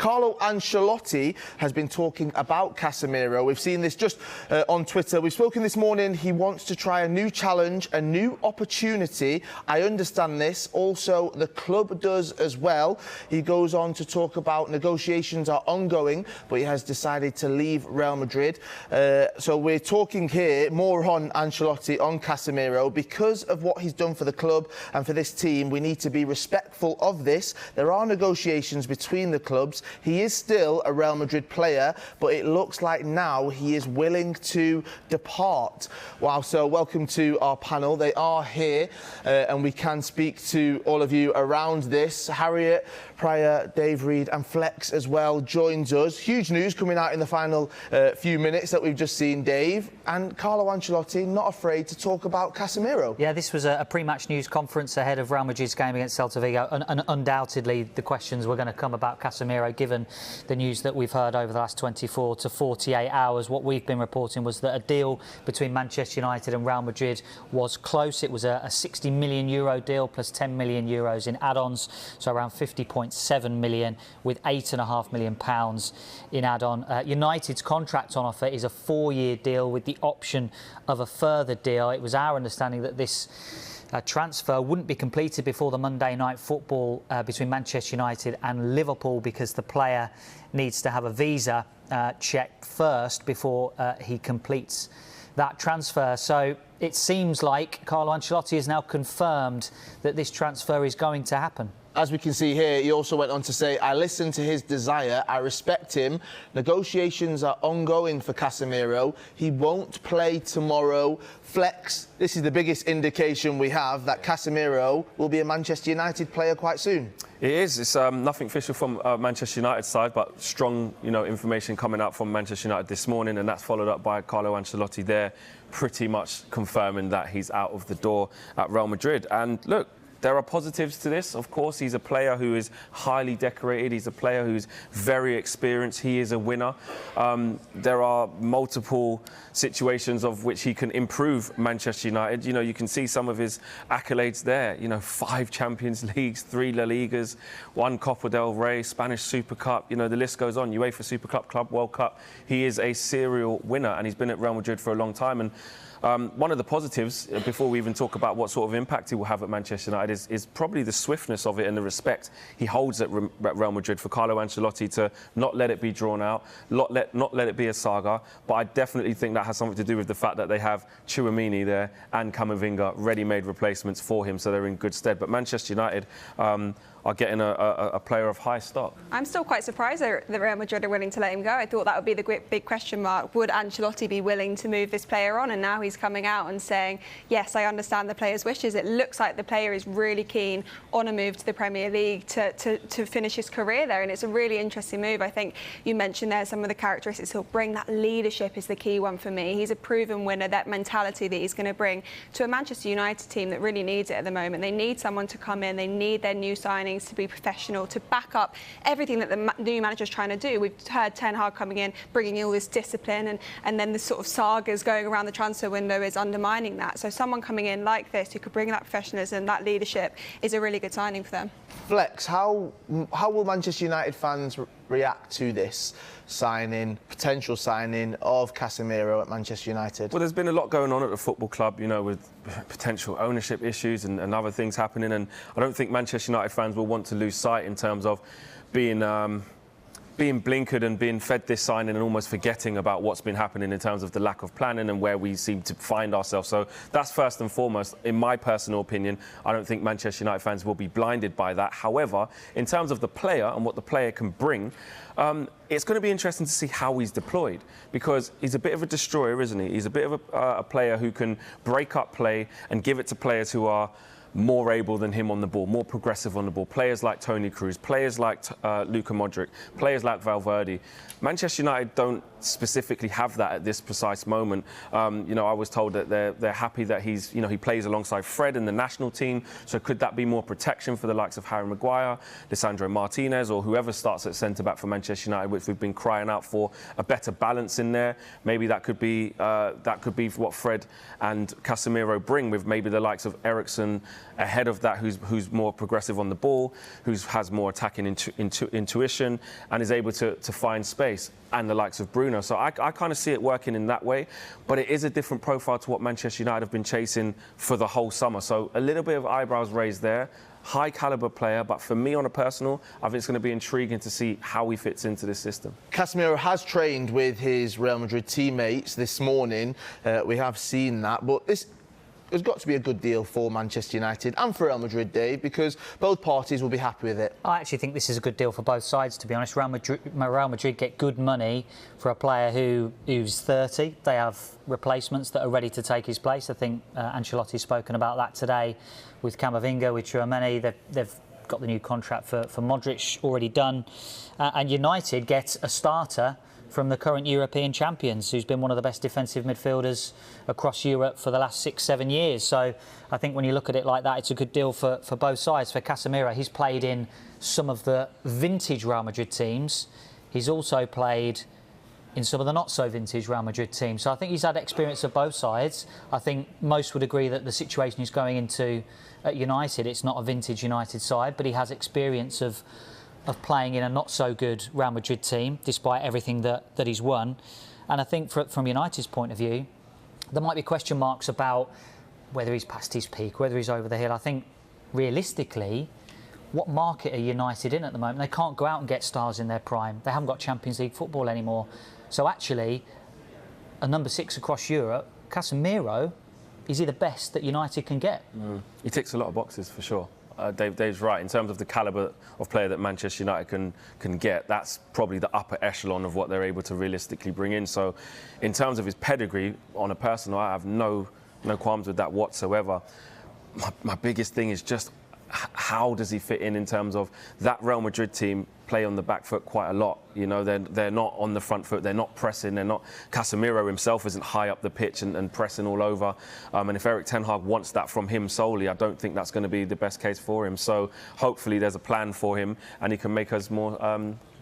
Carlo Ancelotti has been talking about Casemiro. We've seen this just on Twitter. We've spoken this morning. He wants to try a new challenge, a new opportunity. I understand this. Also, the club does as well. He goes on to talk about negotiations are ongoing, but he has decided to leave Real Madrid. So we're talking here more on Ancelotti, on Casemiro. Because of what he's done for the club and for this team, we need to be respectful of this. There are negotiations between the clubs. He is still a Real Madrid player, but it looks like now he is willing to depart. Wow, so welcome to our panel. They are here and we can speak to all of you around this. Harriet, Pryor, Dave Reed and Flex as well joins us. Huge news coming out in the final few minutes that we've just seen, Dave. And Carlo Ancelotti not afraid to talk about Casemiro. Yeah, this was a pre-match news conference ahead of Real Madrid's game against Celta Vigo, and undoubtedly the questions were going to come about Casemiro, given the news that we've heard over the last 24 to 48 hours. What we've been reporting was that a deal between Manchester United and Real Madrid was close. It was a €60 million deal plus €10 million in add-ons, so around 50.7 million, with £8.5 million in add-on. United's contract on offer is a 4-year deal with the option of a further deal. It was our understanding that this transfer wouldn't be completed before the Monday night football between Manchester United and Liverpool, because the player needs to have a visa check first before he completes that transfer. So it seems like Carlo Ancelotti has now confirmed that this transfer is going to happen. As we can see here, he also went on to say, I listen to his desire, I respect him. Negotiations are ongoing for Casemiro. He won't play tomorrow. Flex, this is the biggest indication we have that Casemiro will be a Manchester United player quite soon. It is. It's nothing official from Manchester United side, but strong, information coming out from Manchester United this morning, and that's followed up by Carlo Ancelotti there, pretty much confirming that he's out of the door at Real Madrid. And look, there are positives to this. Of course, he's a player who is highly decorated. He's a player who's very experienced. He is a winner. There are multiple situations of which he can improve Manchester United. You can see some of his accolades there. 5 Champions Leagues, 3 La Ligas, 1 Copa del Rey, Spanish Super Cup. The list goes on. UEFA Super Cup, Club World Cup. He is a serial winner, and he's been at Real Madrid for a long time. And one of the positives, before we even talk about what sort of impact he will have at Manchester United, is probably the swiftness of it and the respect he holds at Real Madrid, for Carlo Ancelotti to not let it be drawn out, not let it be a saga. But I definitely think that has something to do with the fact that they have Tchouaméni there and Camavinga, ready-made replacements for him, so they're in good stead. But Manchester United are getting a player of high stock. I'm still quite surprised that Real Madrid are willing to let him go. I thought that would be the big question mark. Would Ancelotti be willing to move this player on? And now he's coming out and saying, yes, I understand the player's wishes. It looks like the player is really keen on a move to the Premier League to finish his career there. And it's a really interesting move. I think you mentioned there some of the characteristics he'll bring. That leadership is the key one for me. He's a proven winner. That mentality that he's going to bring to a Manchester United team that really needs it at the moment. They need someone to come in. They need their new signings to be professional, to back up everything that the new manager's trying to do. We've heard Ten Hag coming in, bringing all this discipline, and then the sort of sagas going around the transfer window is undermining that. So someone coming in like this who could bring that professionalism, that leadership, is a really good signing for them. Flex, how will Manchester United fans react to this potential signing of Casemiro at Manchester United? Well, there's been a lot going on at the football club, with potential ownership issues and other things happening, and I don't think Manchester United fans will want to lose sight in terms of being blinkered and being fed this signing and almost forgetting about what's been happening in terms of the lack of planning and where we seem to find ourselves. So that's first and foremost. In my personal opinion, I don't think Manchester United fans will be blinded by that. However, in terms of the player and what the player can bring, it's going to be interesting to see how he's deployed, because he's a bit of a destroyer, isn't he? He's a bit of a player who can break up play and give it to players who are more able than him on the ball, more progressive on the ball. Players like Toni Kroos, players like Luka Modric, players like Valverde. Manchester United don't specifically have that at this precise moment. I was told that they're happy that he plays alongside Fred in the national team. So could that be more protection for the likes of Harry Maguire, Lisandro Martinez, or whoever starts at centre-back for Manchester United, which we've been crying out for a better balance in there. Maybe that could be what Fred and Casemiro bring, with maybe the likes of Eriksen ahead of that who's more progressive on the ball, who has more attacking intuition, and is able to find space, and the likes of Bruno. So I kind of see it working in that way, but it is a different profile to what Manchester United have been chasing for the whole summer. So a little bit of eyebrows raised there. High caliber player, but for me on a personal, I think it's going to be intriguing to see how he fits into this system. Casemiro has trained with his Real Madrid teammates this morning. We have seen that, but this has got to be a good deal for Manchester United and for Real Madrid, Dave, because both parties will be happy with it. I actually think this is a good deal for both sides, to be honest. Real Madrid get good money for a player who's 30. They have replacements that are ready to take his place. I think Ancelotti's spoken about that today with Camavinga, with Tchouaméni. They've got the new contract for Modric already done. And United get a starter from the current European champions, who's been one of the best defensive midfielders across Europe for the last 6-7 years. So I think when you look at it like that, it's a good deal for both sides. For Casemiro, he's played in some of the vintage Real Madrid teams. He's also played in some of the not-so-vintage Real Madrid teams. So I think he's had experience of both sides. I think most would agree that the situation he's going into at United, it's not a vintage United side, but he has experience of playing in a not-so-good Real Madrid team, despite everything that he's won. And I think from United's point of view, there might be question marks about whether he's past his peak, whether he's over the hill. I think, realistically, what market are United in at the moment? They can't go out and get stars in their prime. They haven't got Champions League football anymore. So actually, a number 6 across Europe, Casemiro, is he the best that United can get? He ticks a lot of boxes, for sure. Dave's right. In terms of the calibre of player that Manchester United can get, that's probably the upper echelon of what they're able to realistically bring in. So in terms of his pedigree, on a personal, I have no qualms with that whatsoever. My biggest thing is just how does he fit in terms of that Real Madrid team play on the back foot quite a lot. You know, they're not on the front foot, they're not pressing, they're not... Casemiro himself isn't high up the pitch and pressing all over. And if Erik ten Hag wants that from him solely, I don't think that's going to be the best case for him. So hopefully there's a plan for him and he can make us more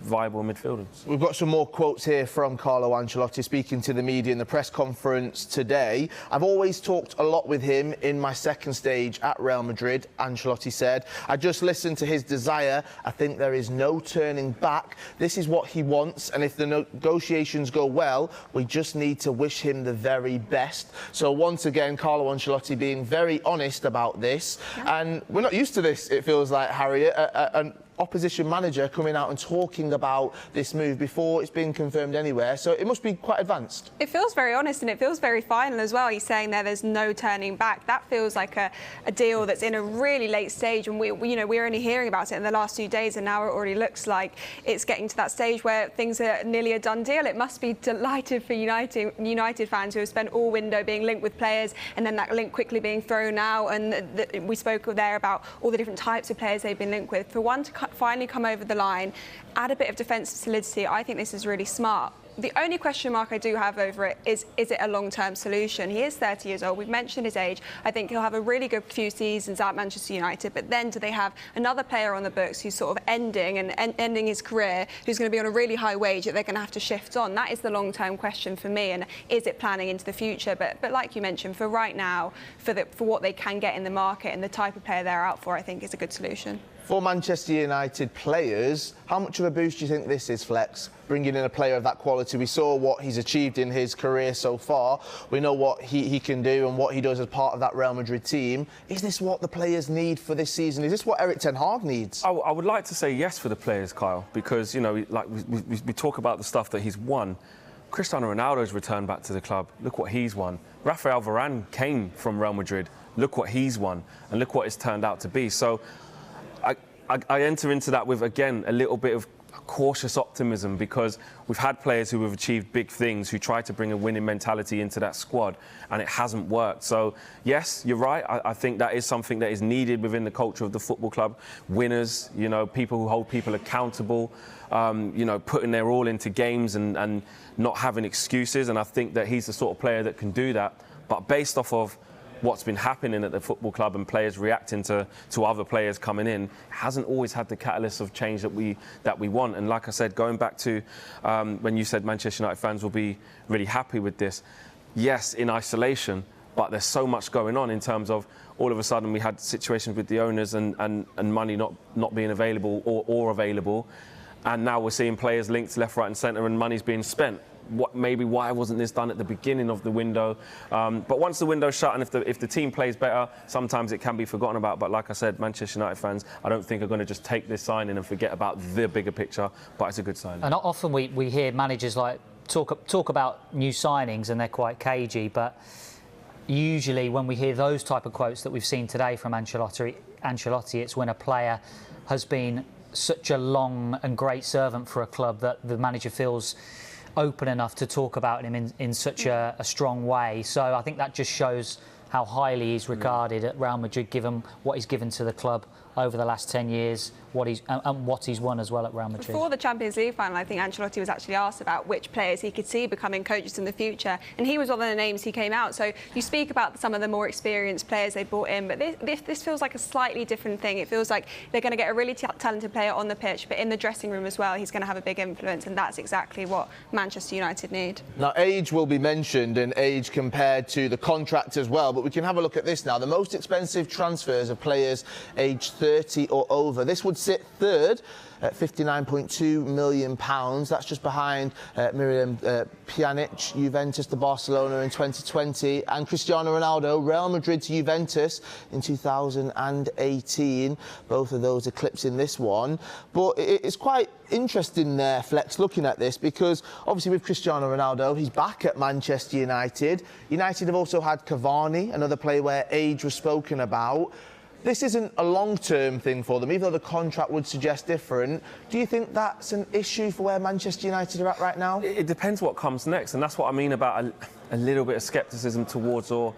viable midfielders. We've got some more quotes here from Carlo Ancelotti speaking to the media in the press conference today. I've always talked a lot with him in my second stage at Real Madrid, Ancelotti said. I just listened to his desire. I think there is no turning back. This is what he wants, and if the negotiations go well, we just need to wish him the very best. So once again, Carlo Ancelotti being very honest about this. Yeah. And we're not used to this, it feels like, Harriet. An opposition manager coming out and talking about this move before it's been confirmed anywhere, so it must be quite advanced. It feels very honest and it feels very final as well. He's saying there's no turning back. That feels like a deal that's in a really late stage, and we're only hearing about it in the last few days, and now it already looks like it's getting to that stage where things are nearly a done deal. It must be delighted for United fans who have spent all window being linked with players and then that link quickly being thrown out, and we spoke there about all the different types of players they've been linked with. For one to finally come over the line, add a bit of defensive solidity, I think this is really smart. The only question mark I do have over it is it a long-term solution? He is 30 years old. We've mentioned his age. I think he'll have a really good few seasons at Manchester United, but then do they have another player on the books who's sort of ending his career, who's going to be on a really high wage that they're going to have to shift on? That is the long-term question for me, and is it planning into the future? But like you mentioned, for right now, for what they can get in the market and the type of player they're out for, I think is a good solution. For Manchester United players, how much of a boost do you think this is, Flex? Bringing in a player of that quality. We saw what he's achieved in his career so far. We know what he can do and what he does as part of that Real Madrid team. Is this what the players need for this season? Is this what Erik ten Hag needs? I would like to say yes for the players, Kyle, because, you know, like we talk about the stuff that he's won. Cristiano Ronaldo's returned back to the club. Look what he's won. Rafael Varane came from Real Madrid. Look what he's won. And look what it's turned out to be. So I enter into that with, again, a little bit of cautious optimism, because we've had players who have achieved big things, who try to bring a winning mentality into that squad, and it hasn't worked. So, yes, you're right. I think that is something that is needed within the culture of the football club. Winners, you know, people who hold people accountable, you know, putting their all into games and not having excuses. And I think that he's the sort of player that can do that. But based off of what's been happening at the football club and players reacting to other players coming in, hasn't always had the catalyst of change that we want. And like I said, going back to when you said Manchester United fans will be really happy with this, yes, in isolation, but there's so much going on in terms of all of a sudden we had situations with the owners and money not being available or available, and now we're seeing players linked left, right and centre and money's being spent. Maybe why wasn't this done at the beginning of the window? But once the window's shut and if the team plays better, sometimes it can be forgotten about. But like I said, Manchester United fans, I don't think are going to just take this signing and forget about the bigger picture, but it's a good signing. And often we hear managers like talk about new signings and they're quite cagey, but usually when we hear those type of quotes that we've seen today from Ancelotti, it's when a player has been such a long and great servant for a club that the manager feels open enough to talk about him in such a strong way. So I think that just shows how highly he's regarded at Real Madrid, given what he's given to the club over the last 10 years, what he's won as well at Real Madrid. Before the Champions League final, I think Ancelotti was actually asked about which players he could see becoming coaches in the future, and he was one of the names he came out. So you speak about some of the more experienced players they brought in, but this feels like a slightly different thing. It feels like they're going to get a really talented player on the pitch, but in the dressing room as well, he's going to have a big influence, and that's exactly what Manchester United need. Now, age will be mentioned, and age compared to the contract as well, but we can have a look at this now. The most expensive transfers are players aged 30 or over. This would sit third at £59.2 million. That's just behind Miriam Pjanic, Juventus to Barcelona in 2020, and Cristiano Ronaldo, Real Madrid to Juventus in 2018. Both of those eclipsing this one. But it's quite interesting there, Flex, looking at this, because obviously with Cristiano Ronaldo, he's back at Manchester United. United have also had Cavani, another player where age was spoken about. This isn't a long-term thing for them, even though the contract would suggest different. Do you think that's an issue for where Manchester United are at right now? It depends what comes next, and that's what I mean about a little bit of scepticism towards, or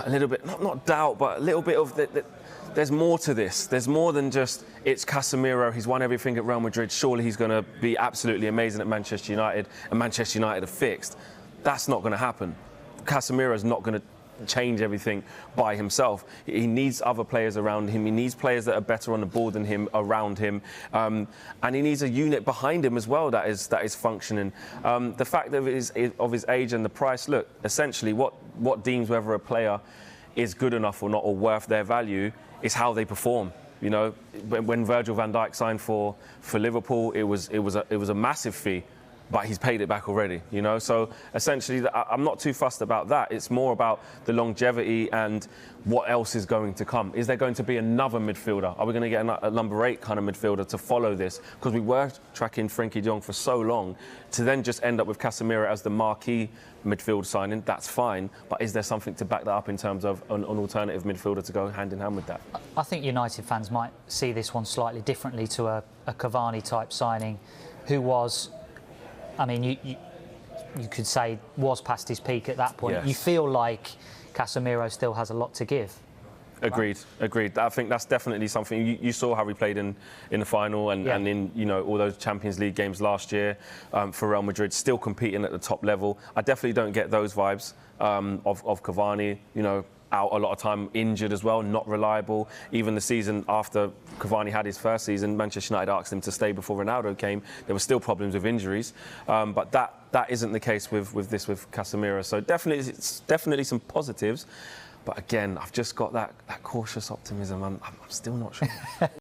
a little bit, not doubt, but a little bit of there's more to this. There's more than just, it's Casemiro, he's won everything at Real Madrid, surely he's going to be absolutely amazing at Manchester United, and Manchester United are fixed. That's not going to happen. Casemiro's not going to change everything by himself. He needs other players around him. He needs players that are better on the ball than him around him, and he needs a unit behind him as well that is functioning. The fact of his age and the price. Look, essentially, what deems whether a player is good enough or not, or worth their value, is how they perform. You know, when Virgil van Dijk signed for Liverpool, it was a massive fee. But he's paid it back already, you know? So essentially, I'm not too fussed about that. It's more about the longevity and what else is going to come. Is there going to be another midfielder? Are we going to get a number 8 kind of midfielder to follow this? Because we were tracking Frenkie de Jong for so long, to then just end up with Casemiro as the marquee midfield signing, that's fine. But is there something to back that up in terms of an alternative midfielder to go hand in hand with that? I think United fans might see this one slightly differently to a Cavani-type signing, who was... I mean, you could say was past his peak at that point. Yes. You feel like Casemiro still has a lot to give. Agreed. I think that's definitely something. You saw how he played in the final and in, you know, all those Champions League games last year for Real Madrid, still competing at the top level. I definitely don't get those vibes of Cavani, you know, out a lot of time, injured as well, not reliable. Even the season after Cavani had his first season, Manchester United asked him to stay before Ronaldo came. There were still problems with injuries, but that isn't the case with Casemiro. So it's definitely some positives, but again, I've just got that cautious optimism. I'm still not sure.